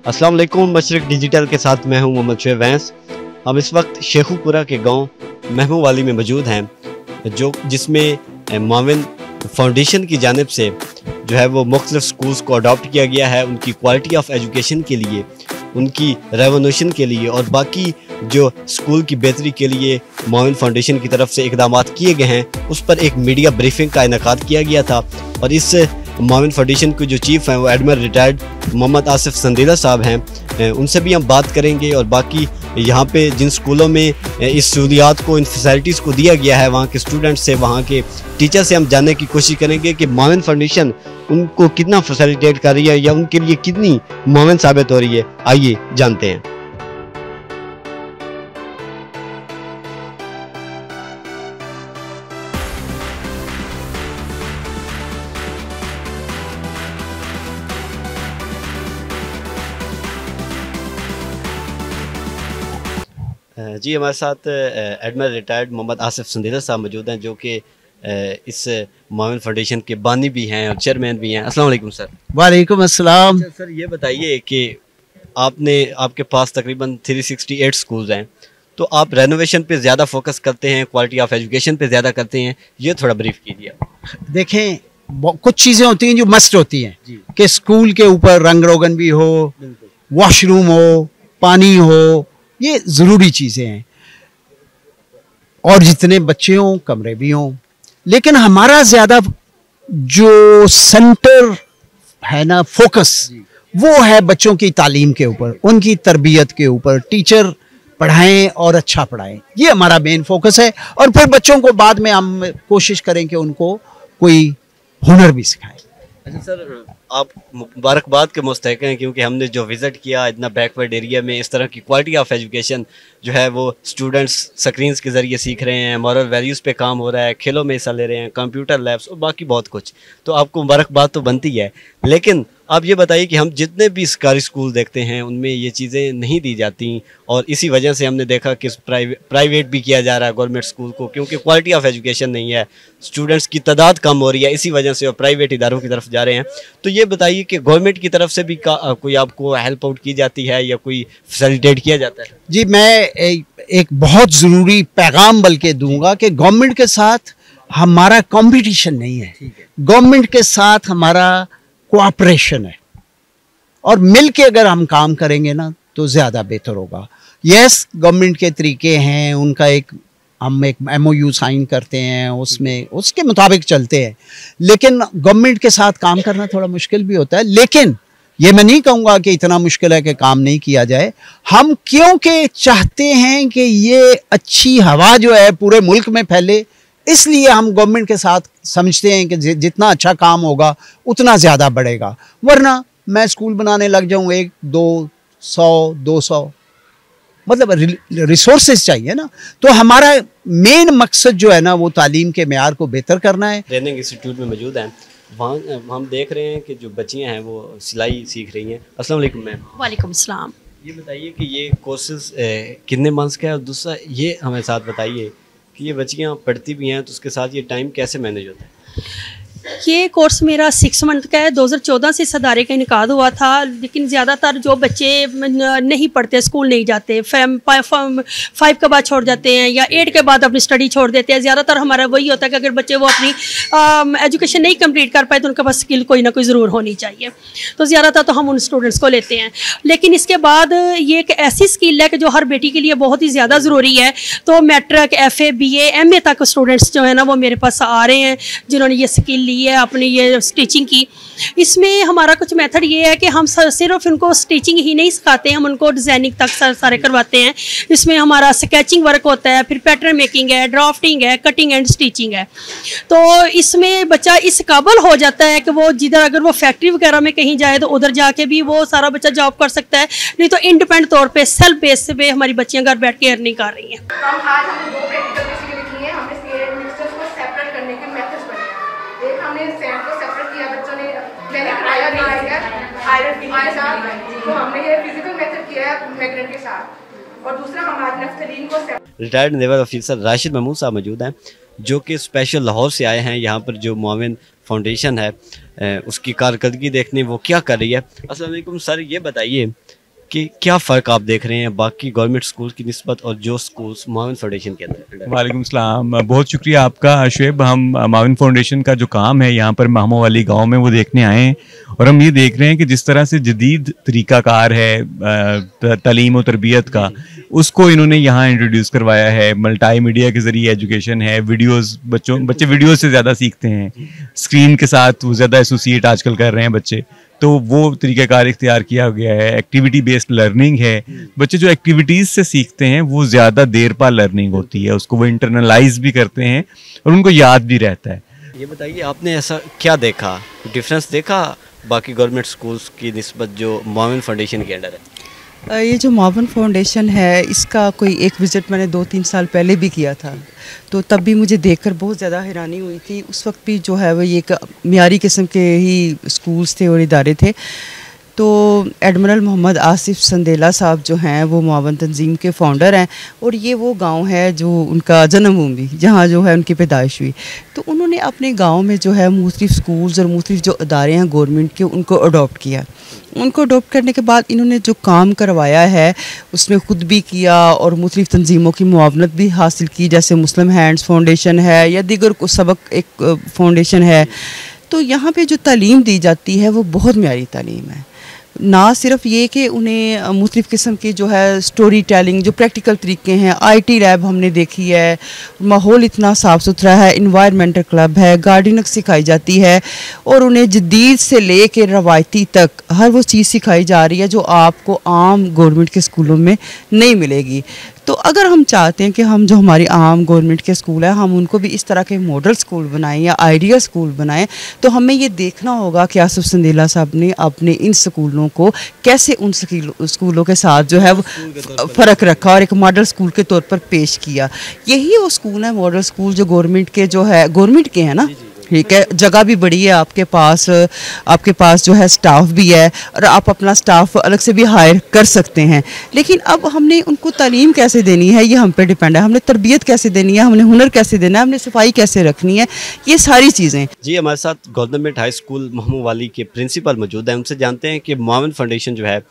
अस्सलाम वालेकुम। मशरिक डिजिटल के साथ मैं हूं मोहम्मद शुएब वैंस। हम इस वक्त शेखुपुरा के गांव महमूवाली में मौजूद हैं, जिसमें माविन फाउंडेशन की जानिब से जो है वो मुख्तलिफ स्कूल्स को अडॉप्ट किया गया है उनकी क्वालिटी ऑफ एजुकेशन के लिए, उनकी रेवोल्यूशन के लिए और बाकी जो स्कूल की बेहतरी के लिए माविन फाउंडेशन की तरफ से इकदाम किए गए हैं, उस पर एक मीडिया ब्रीफिंग का इनेकाद किया गया था। और इस माविन फाउंडेशन के जो चीफ हैं वो एडमिरल रिटायर्ड मोहम्मद आसिफ संदीला साहब हैं, उनसे भी हम बात करेंगे। और बाकी यहाँ पे जिन स्कूलों में इस सहूलियात को, इन फैसिलिटीज़ को दिया गया है, वहाँ के स्टूडेंट्स से, वहाँ के टीचर से हम जानने की कोशिश करेंगे कि माविन फाउंडेशन उनको कितना फैसिलिटेट कर रही है या उनके लिए कितनी माविन साबित हो रही है। आइए जानते हैं। जी, हमारे साथ एडमिरल रिटायर्ड मोहम्मद आसिफ संदीला साहब मौजूद हैं, जो कि इस माविन फाउंडेशन के बानी भी हैं और चेयरमैन भी हैं। अस्सलाम वालेकुम सर। वालेकुम अस्सलाम। सर, ये बताइए कि आपके पास तकरीबन 368 स्कूल्स हैं, तो आप रेनोवेशन पे ज़्यादा फोकस करते हैं, क्वालिटी ऑफ एजुकेशन पे ज़्यादा करते हैं, ये थोड़ा ब्रीफ कीजिए। देखें, कुछ चीज़ें होती हैं जो मस्ट होती हैं कि स्कूल के ऊपर रंग रोगन भी हो, वॉशरूम हो, पानी हो, ये ज़रूरी चीज़ें हैं, और जितने बच्चे हों कमरे भी हों। लेकिन हमारा ज़्यादा जो सेंटर है ना, फोकस, वो है बच्चों की तालीम के ऊपर, उनकी तरबियत के ऊपर। टीचर पढ़ाएं और अच्छा पढ़ाएं, ये हमारा मेन फोकस है। और फिर बच्चों को बाद में हम कोशिश करें कि उनको कोई हुनर भी सिखाएं। अच्छा सर, आप मुबारकबाद के मुस्तहिक हैं, क्योंकि हमने जो विज़िट किया इतना बैकवर्ड एरिया में, इस तरह की क्वालिटी ऑफ एजुकेशन जो है वो स्टूडेंट्स स्क्रीन्स के ज़रिए सीख रहे हैं, मॉरल वैल्यूज़ पे काम हो रहा है, खेलों में हिस्सा ले रहे हैं, कंप्यूटर लैब्स और बाकी बहुत कुछ, तो आपको मुबारकबाद तो बनती है। लेकिन आप ये बताइए कि हम जितने भी सरकारी स्कूल देखते हैं उनमें ये चीज़ें नहीं दी जाती, और इसी वजह से हमने देखा कि प्राइवेट भी किया जा रहा है गवर्नमेंट स्कूल को, क्योंकि क्वालिटी ऑफ एजुकेशन नहीं है, स्टूडेंट्स की तादाद कम हो रही है, इसी वजह से वो प्राइवेट इदारों की तरफ जा रहे हैं। तो ये बताइए कि गवर्नमेंट की तरफ से भी कोई आपको हेल्प आउट की जाती है या कोई फैसिलिटेट किया जाता है? जी, मैं एक बहुत ज़रूरी पैगाम बल्कि दूंगा कि गवर्नमेंट के साथ हमारा कंपटीशन नहीं है, गवर्नमेंट के साथ हमारा कोऑपरेशन है, और मिल के अगर हम काम करेंगे ना तो ज़्यादा बेहतर होगा। यस, गवर्नमेंट के तरीके हैं, उनका हम एक MOU साइन करते हैं, उसमें उसके मुताबिक चलते हैं, लेकिन गवर्नमेंट के साथ काम करना थोड़ा मुश्किल भी होता है। लेकिन ये मैं नहीं कहूँगा कि इतना मुश्किल है कि काम नहीं किया जाए। हम क्योंकि चाहते हैं कि ये अच्छी हवा जो है पूरे मुल्क में फैले, इसलिए हम गवर्नमेंट के साथ समझते हैं कि जितना अच्छा काम होगा उतना ज़्यादा बढ़ेगा। वरना मैं स्कूल बनाने लग जाऊँ 1, 2, 100, 200, मतलब रिसोर्सेज चाहिए ना। तो हमारा मेन मकसद जो है ना वो तालीम के मेयार को बेहतर करना है। ट्रेनिंग इंस्टीट्यूट में मौजूद हैं, वहाँ हम देख रहे हैं कि जो बच्चियाँ हैं वो सिलाई सीख रही हैं। अस्सलाम वालेकुम मैम। वालेकुम सलाम। ये बताइए कि ये कोर्सेज कितने मंथ्स का है, और दूसरा ये हमें साथ बताइए कि ये बच्चियाँ पढ़ती भी हैं तो उसके साथ ये टाइम कैसे मैनेज होता है? ये कोर्स मेरा 6 मंथ का है। 2014 से इस अदारे का इनकाद हुआ था, लेकिन ज़्यादातर जो बच्चे नहीं पढ़ते, स्कूल नहीं जाते, 5 के बाद छोड़ जाते हैं या 8 के बाद अपनी स्टडी छोड़ देते हैं। ज़्यादातर हमारा वही होता है कि अगर बच्चे वो अपनी एजुकेशन नहीं कंप्लीट कर पाए तो उनके पास स्किल कोई ना कोई ज़रूर होनी चाहिए, तो ज़्यादातर तो हम उन स्टूडेंट्स को लेते हैं। लेकिन इसके बाद ये एक ऐसी स्किल है कि जो हर बेटी के लिए बहुत ही ज़्यादा ज़रूरी है। तो मैट्रिक, FA, BA, MA तक स्टूडेंट्स जो है ना वो मेरे पास आ रहे हैं जिन्होंने ये स्किल ली है अपनी ये स्टिचिंग की। इसमें हमारा कुछ मेथड ये है कि हम सिर्फ इनको स्टिचिंग ही नहीं सिखाते हैं, हम उनको डिज़ाइनिंग तक सारे करवाते हैं। इसमें हमारा स्केचिंग वर्क होता है, फिर पैटर्न मेकिंग है, ड्राफ्टिंग है, कटिंग एंड स्टिचिंग है। तो इसमें बच्चा इस काबिल हो जाता है कि वो जिधर अगर वो फैक्ट्री वगैरह में कहीं जाए तो उधर जाके भी वो सारा बच्चा जॉब कर सकता है, नहीं तो इंडिपेंडेंट तौर पे सेल्फ बेस पे हमारी बच्चियाँ घर बैठ के अर्निंग कर रही हैं। हमने 2 प्रैक्टिकल बेसिकली किए हैं। हमने सेड मिक्सचर्स को सेपरेट करने के मेथड्स बनाए हैं। एक हमने सेड को सेपरेट किया, बच्चों ने आयरन के साथ, तो हमने ये फिजिकल मेथड किया है मैग्नेट के साथ, और दूसरा हमारे नफ्तलीन को retired naval officer Rashid Mahmood साहब मौजूद हैं, जो कि स्पेशल लाहौर से आए हैं। यहाँ पर जो माविन फाउंडेशन है उसकी कारकर्दगी देखने वो क्या कर रही है। अस्सलाम वालेकुम सर, ये बताइए कि क्या फ़र्क आप देख रहे हैं बाकी गवर्नमेंट स्कूल की निस्बत और जो स्कूल्स माविन फाउंडेशन के अंदर? वालेकुम सलाम, बहुत शुक्रिया आपका शुएब। हम माविन फाउंडेशन का जो काम है यहाँ पर महमो वाली गांव में वो देखने आए हैं और हम ये देख रहे हैं कि जिस तरह से जदीद तरीक़ाकार है तालीम और तरबियत का, उसको इन्होंने यहाँ इंट्रोड्यूस करवाया है। मल्टी मीडिया के ज़रिए एजुकेशन है, वीडियोस, बच्चे वीडियो से ज़्यादा सीखते हैं, स्क्रीन के साथ वो ज़्यादा एसोसिएट आजकल कर रहे हैं बच्चे, तो वो तरीक़ाकार इख्तियार किया गया है। एक्टिविटी बेस्ड लर्निंग है, बच्चे जो एक्टिविटीज़ से सीखते हैं वो ज़्यादा देर पा लर्निंग होती है, उसको वो इंटरनलाइज भी करते हैं और उनको याद भी रहता है। ये बताइए आपने ऐसा क्या देखा, डिफरेंस देखा बाकी गवर्नमेंट स्कूल्स की निस्बत जो माविन फाउंडेशन के अंडर है? ये जो माविन फाउंडेशन है, इसका कोई एक विज़िट मैंने 2-3 साल पहले भी किया था, तो तब भी मुझे देखकर बहुत ज़्यादा हैरानी हुई थी। उस वक्त भी जो है वो ये एक मियारी किस्म के ही स्कूल्स थे और इदारे थे। तो एडमिरल मोहम्मद आसिफ संदेला साहब जो हैं वो मावन तंजीम के फाउंडर हैं और ये वो गांव है जो उनका जन्मभूमि, जहाँ जो है उनकी पैदाइश हुई। तो उन्होंने अपने गांव में जो है मुख्तलिफ स्कूल्स और मुख्तलिफ जो अदारे हैं गवर्नमेंट के, उनको अडॉप्ट किया। उनको अडॉप्ट करने के बाद इन्होंने जो काम करवाया है उसमें ख़ुद भी किया और मुख्तलिफ तंजीमों की मुआवनत भी हासिल की, जैसे मुस्लिम हैंड्स फाउंडेशन है या दीगर को सबक एक फाउंडेशन है। तो यहाँ पे जो तालीम दी जाती है वो बहुत म्यारी तालीम है। ना सिर्फ ये कि उन्हें मुख्तलिफ़ किस्म की जो है स्टोरी टेलिंग, जो प्रैक्टिकल तरीके हैं, IT लैब हमने देखी है, माहौल इतना साफ़ सुथरा है, इन्वायरमेंटल क्लब है, गार्डनिंग सिखाई जाती है और उन्हें जदीद से ले कर रवायती तक हर वो चीज़ सिखाई जा रही है जो आपको आम गवर्नमेंट के स्कूलों में नहीं मिलेगी। तो अगर हम चाहते हैं कि हम जो हमारी आम गवर्नमेंट के स्कूल है हम उनको भी इस तरह के मॉडल स्कूल बनाएं या आइडियल स्कूल बनाएं, तो हमें ये देखना होगा कि आसिफ संदेला साहब ने अपने इन स्कूलों को कैसे उन स्कूलों के साथ जो है वो फ़र्क रखा और एक मॉडल स्कूल के तौर पर पेश किया। यही वो स्कूल है मॉडल स्कूल जो गवर्नमेंट के जो है, गवर्नमेंट के हैं ना, ठीक है, जगह भी बड़ी है आपके पास जो है स्टाफ भी है और आप अपना स्टाफ अलग से भी हायर कर सकते हैं। लेकिन अब हमने उनको तालीम कैसे देनी है ये हम पे डिपेंड है, हमने तरबियत कैसे देनी है, हमने हुनर कैसे देना है, हमने सफाई कैसे रखनी है, ये सारी चीज़ें। जी, हमारे साथ गवर्नमेंट हाई स्कूल महमू वाली के प्रिंसिपल मौजूद हैं, उनसे जानते हैं कि माविन फाउंडेशन जो है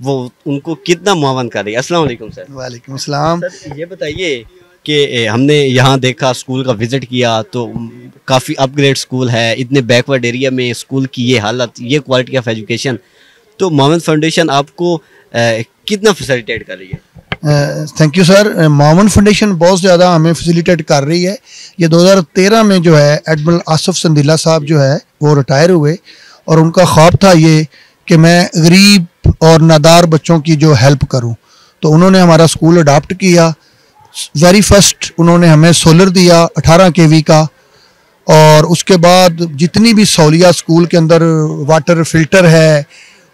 वो उनको कितना मुआवन कर रही है। अस्सलाम वालेकुम सर। वालेकुम अस्सलाम। सर ये बताइए कि हमने यहाँ देखा, स्कूल का विज़िट किया तो काफ़ी अपग्रेड स्कूल है, इतने बैकवर्ड एरिया में स्कूल की ये हालत, ये क्वालिटी ऑफ एजुकेशन, तो माविन फाउंडेशन आपको कितना फैसिलिटेट कर रही है? Thank you sir. माविन फाउंडेशन बहुत ज़्यादा हमें फैसिलिटेट कर रही है। ये 2013 में जो है एडमिरल आसिफ संदेला साहब जो है वो रिटायर हुए और उनका ख्वाब था ये कि मैं गरीब और नादार बच्चों की जो हेल्प करूँ, तो उन्होंने हमारा स्कूल अडॉप्ट किया। वेरी फर्स्ट उन्होंने हमें सोलर दिया 18 kV का और उसके बाद जितनी भी सहूलियात स्कूल के अंदर, वाटर फिल्टर है,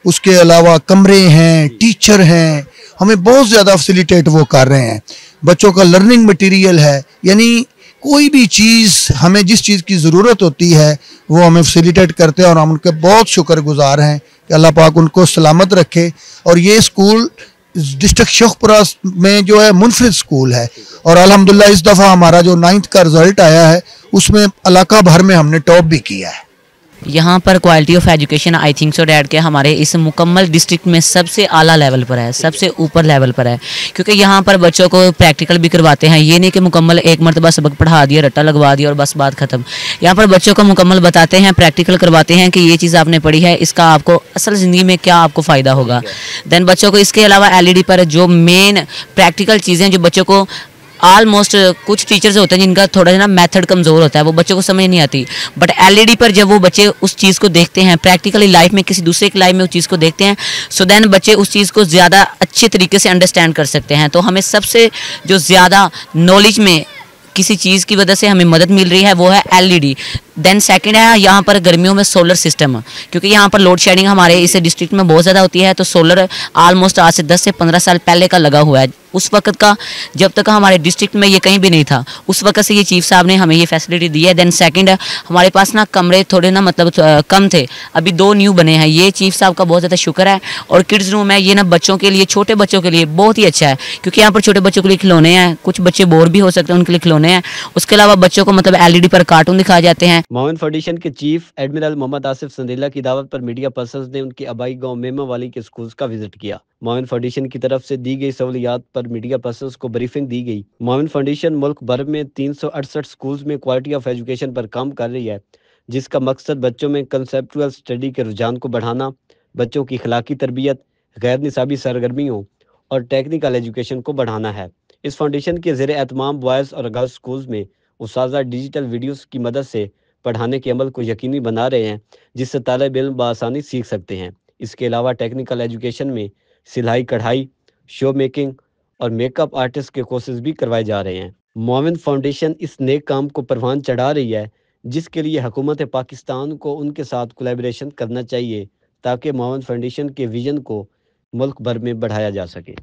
उसके अलावा कमरे हैं, टीचर हैं, हमें बहुत ज़्यादा फैसिलिटेट वो कर रहे हैं। बच्चों का लर्निंग मटेरियल है, यानी कोई भी चीज़ हमें जिस चीज़ की ज़रूरत होती है वो हमें फैसिलिटेट करते हैं और हम उनके बहुत शुक्रगुजार हैं कि अल्लाह पाक उनको सलामत रखे। और ये स्कूल डिस्ट्रिक्ट शेखपुरा में जो है मुनफरिद स्कूल है और अल्हम्दुलिल्लाह इस दफ़ा हमारा जो 9th का रिज़ल्ट आया है उसमें इलाका भर में हमने टॉप भी किया है। यहाँ पर quality of education I think so dad के हमारे इस मुकम्मल डिस्ट्रिक्ट में सबसे आला लेवल पर है, सबसे ऊपर लेवल पर है, क्योंकि यहाँ पर बच्चों को प्रैक्टिकल भी करवाते हैं। ये नहीं कि मुकम्मल एक मरतबा सबक पढ़ा दिया, रट्टा लगवा दिया और बस बात ख़त्म। यहाँ पर बच्चों को मुकम्मल बताते हैं, प्रैक्टिकल करवाते हैं कि ये चीज़ आपने पढ़ी है, इसका आपको असल ज़िंदगी में क्या आपको फ़ायदा होगा। दैन बच्चों को इसके अलावा LED पर जो मेन प्रैक्टिकल चीज़ें जो बच्चों को ऑलमोस्ट, कुछ टीचर्स होते हैं जिनका थोड़ा सा ना मेथड कमज़ोर होता है, वो बच्चों को समझ नहीं आती, बट LED पर जब वो बच्चे उस चीज़ को देखते हैं, प्रैक्टिकली लाइफ में किसी दूसरे की लाइफ में उस चीज़ को देखते हैं, सो देन बच्चे उस चीज़ को ज़्यादा अच्छे तरीके से अंडरस्टैंड कर सकते हैं। तो हमें सबसे जो ज़्यादा नॉलेज में किसी चीज़ की वजह से हमें मदद मिल रही है वो है LED। देन सेकंड है यहाँ पर गर्मियों में सोलर सिस्टम, क्योंकि यहाँ पर लोड शेडिंग हमारे इस डिस्ट्रिक्ट में बहुत ज़्यादा होती है, तो सोलर ऑलमोस्ट आज से 10 से 15 साल पहले का लगा हुआ है। उस वक्त का, जब तक हमारे डिस्ट्रिक्ट में ये कहीं भी नहीं था, उस वक्त से ये चीफ साहब ने हमें ये फैसिलिटी दी है। देन सेकंड, हमारे पास ना कमरे थोड़े ना मतलब कम थे, अभी 2 न्यू बने हैं, ये चीफ साहब का बहुत ज़्यादा शुक्र है। और किड्स रूम है, ये ना बच्चों के लिए, छोटे बच्चों के लिए बहुत ही अच्छा है, क्योंकि यहाँ पर छोटे बच्चों के लिए खिलौने हैं, कुछ बच्चे बोर भी हो सकते हैं, उनके लिए खिलौने हैं। उसके अलावा बच्चों को मतलब LED पर कार्टून दिखाए जाते हैं। मावन फाउंडेशन के चीफ एडमिरल मोहम्मद आसिफ संदीला की दावत पर मीडिया पर्सन्स ने उनके आबाई गांव मेमावाली के स्कूल्स का विजिट किया। मावन फाउंडेशन की तरफ से दी गई सहूलियात पर मीडिया पर्सन्स को ब्रीफिंग दी गई। मावन फाउंडेशन मुल्क भर में 368 स्कूल्स में क्वालिटी ऑफ एजुकेशन पर काम कर रही है, जिसका मकसद बच्चों में कंसेप्चुअल स्टडी के रुझान को बढ़ाना, बच्चों की अखलाकी तरबियत, गैर निसाबी सरगर्मियों और टेक्निकल एजुकेशन को बढ़ाना है। इस फाउंडेशन के ज़ेरे एहतमाम बॉयज़ और गर्ल्स स्कूल्स में उस्ताज़ा डिजिटल वीडियोस की मदद से पढ़ाने के अमल को यकीनी बना रहे हैं, जिससे तालिब इल्म बआसानी सीख सकते हैं। इसके अलावा टेक्निकल एजुकेशन में सिलाई कढ़ाई, शो मेकिंग और मेकअप आर्टिस्ट के कोर्सेज भी करवाए जा रहे हैं। मावन फाउंडेशन इस नेक काम को परवान चढ़ा रही है, जिसके लिए हुकूमत पाकिस्तान को उनके साथ कोलैबोरेशन करना चाहिए, ताकि मावन फाउंडेशन के विजन को मुल्क भर में बढ़ाया जा सके।